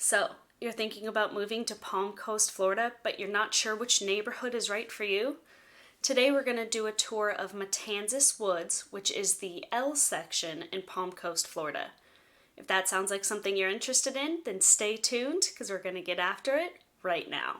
So, you're thinking about moving to Palm Coast, Florida, but you're not sure which neighborhood is right for you? Today we're going to do a tour of Matanzas Woods, which is the L section in Palm Coast, Florida. If that sounds like something you're interested in, then stay tuned because we're going to get after it right now.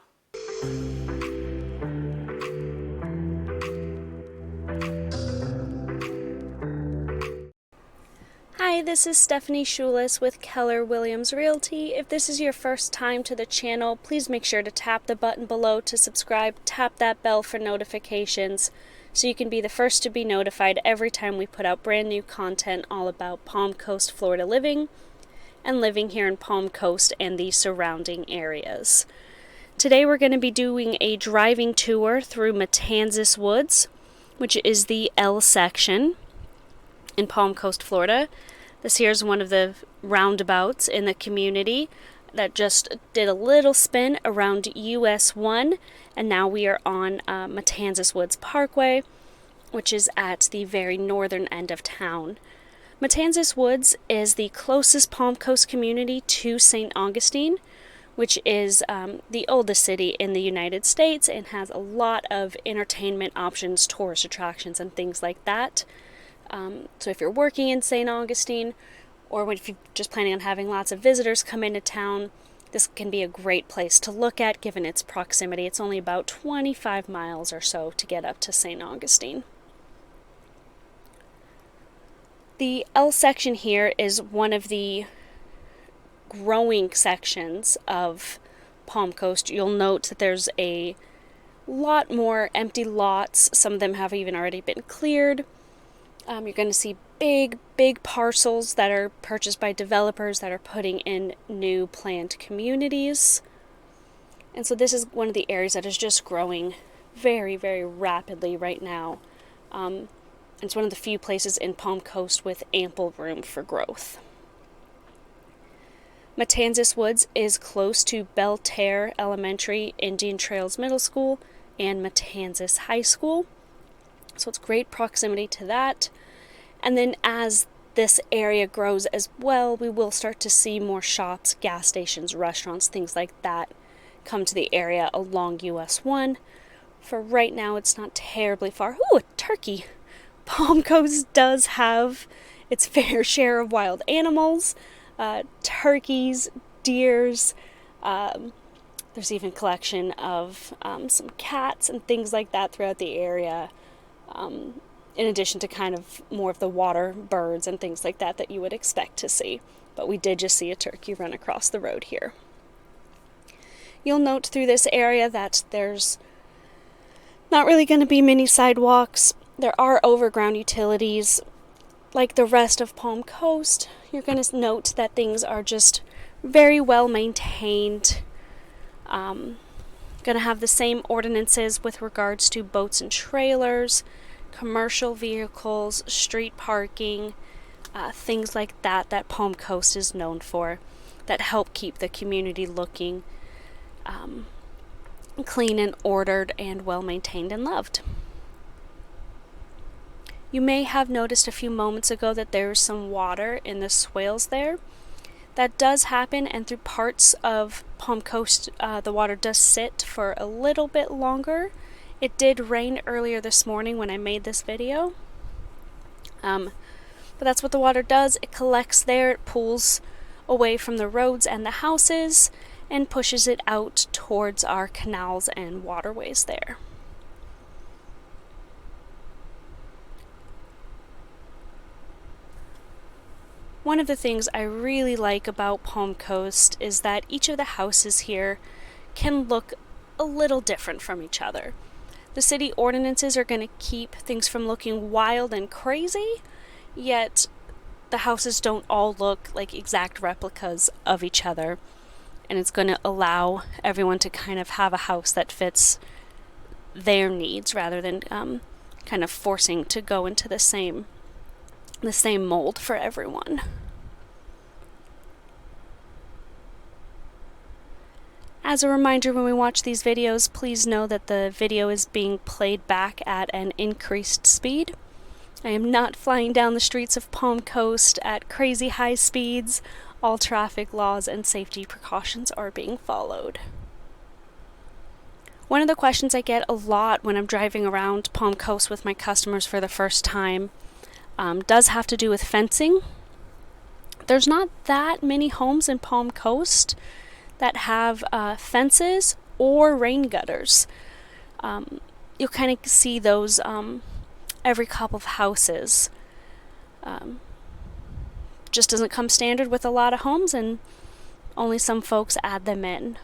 Hi, this is Stephanie Schulis with Keller Williams Realty. If this is your first time to the channel, please make sure to tap the button below to subscribe, tap that bell for notifications so you can be the first to be notified every time we put out brand new content all about Palm Coast, Florida living and living here in Palm Coast and the surrounding areas. Today we're going to be doing a driving tour through Matanzas Woods, which is the L section in Palm Coast, Florida. This here is one of the roundabouts in the community that just did a little spin around US 1, and now we are on Matanzas Woods Parkway, which is at the very northern end of town. Matanzas Woods is the closest Palm Coast community to St. Augustine, which is the oldest city in the United States and has a lot of entertainment options, tourist attractions, and things like that. So if you're working in St. Augustine, or if you're just planning on having lots of visitors come into town, this can be a great place to look at given its proximity. It's only about 25 miles or so to get up to St. Augustine. The L section here is one of the growing sections of Palm Coast. You'll note that there's a lot more empty lots. Some of them have even already been cleared. You're going to see big parcels that are purchased by developers that are putting in new planned communities. And so this is one of the areas that is just growing very, very rapidly right now. It's one of the few places in Palm Coast with ample room for growth. Matanzas Woods is close to Belterre Elementary, Indian Trails Middle School, and Matanzas High School. So it's great proximity to that. And then as this area grows as well, we will start to see more shops, gas stations, restaurants, things like that come to the area along US 1. For right now, it's not terribly far. Ooh, a turkey! Palm Coast does have its fair share of wild animals, turkeys, deers. There's even a collection of some cats and things like that throughout the area. In addition to kind of more of the water birds and things like that that you would expect to see. But we did just see a turkey run across the road here. You'll note through this area that there's not really going to be many sidewalks. There are overground utilities. Like the rest of Palm Coast, you're going to note that things are just very well maintained. Going to have the same ordinances with regards to boats and trailers, commercial vehicles, street parking, things like that that Palm Coast is known for, that help keep the community looking clean and ordered and well maintained and loved. You may have noticed a few moments ago that there's some water in the swales there. That does happen, and through parts of Palm Coast, the water does sit for a little bit longer. It did rain earlier this morning when I made this video. But that's what the water does. It collects there, it pulls away from the roads and the houses, and pushes it out towards our canals and waterways there. One of the things I really like about Palm Coast is that each of the houses here can look a little different from each other. The city ordinances are going to keep things from looking wild and crazy, yet the houses don't all look like exact replicas of each other, and it's going to allow everyone to kind of have a house that fits their needs rather than kind of forcing to go into the same mold for everyone. As a reminder, when we watch these videos, please know that the video is being played back at an increased speed. I am not flying down the streets of Palm Coast at crazy high speeds all traffic laws and safety precautions are being followed. One of the questions I get a lot when I'm driving around Palm Coast with my customers for the first time does have to do with fencing. There's not that many homes in Palm Coast that have fences or rain gutters. You'll kind of see those every couple of houses. Just doesn't come standard with a lot of homes, and only some folks add them in.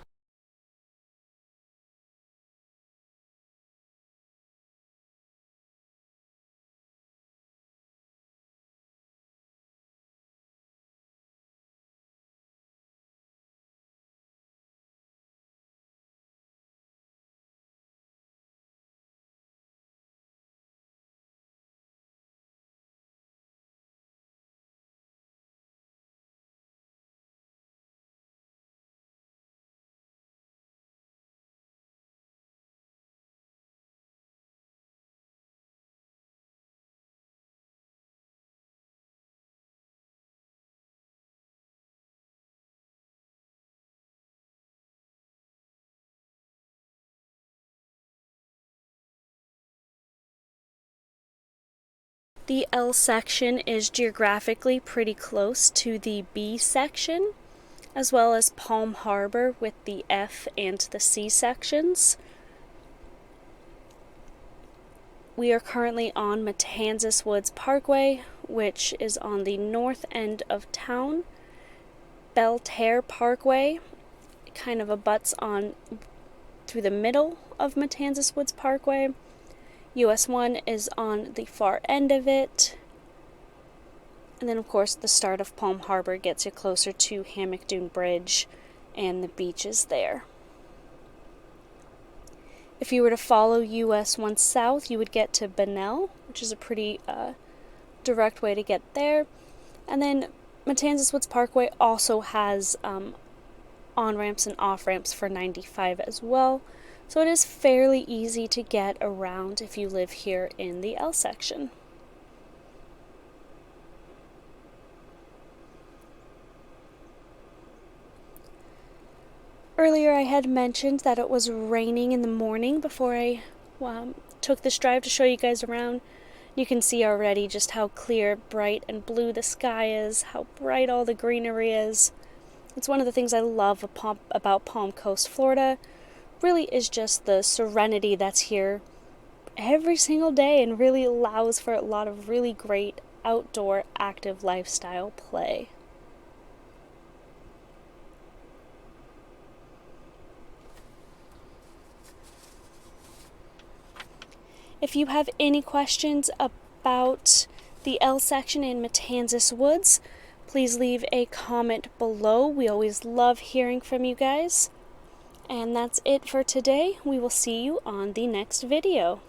The L section is geographically pretty close to the B section, as well as Palm Harbor with the F and the C sections. We are currently on Matanzas Woods Parkway, which is on the north end of town. Belterre Parkway kind of abuts on through the middle of Matanzas Woods Parkway. US 1 is on the far end of it. And then, of course, the start of Palm Harbor gets you closer to Hammock Dune Bridge and the beaches there. If you were to follow US 1 south, you would get to Bunnell, which is a pretty direct way to get there. And then Matanzas Woods Parkway also has on-ramps and off-ramps for 95 as well. So it is fairly easy to get around if you live here in the L section. Earlier I had mentioned that it was raining in the morning before I took this drive to show you guys around. You can see already just how clear, bright, and blue the sky is, how bright all the greenery is. It's one of the things I love about Palm Coast, Florida. Really is just the serenity that's here every single day and really allows for a lot of really great outdoor active lifestyle play. If you have any questions about the L section in Matanzas Woods, please leave a comment below. We always love hearing from you guys. And that's it for today. We will see you on the next video.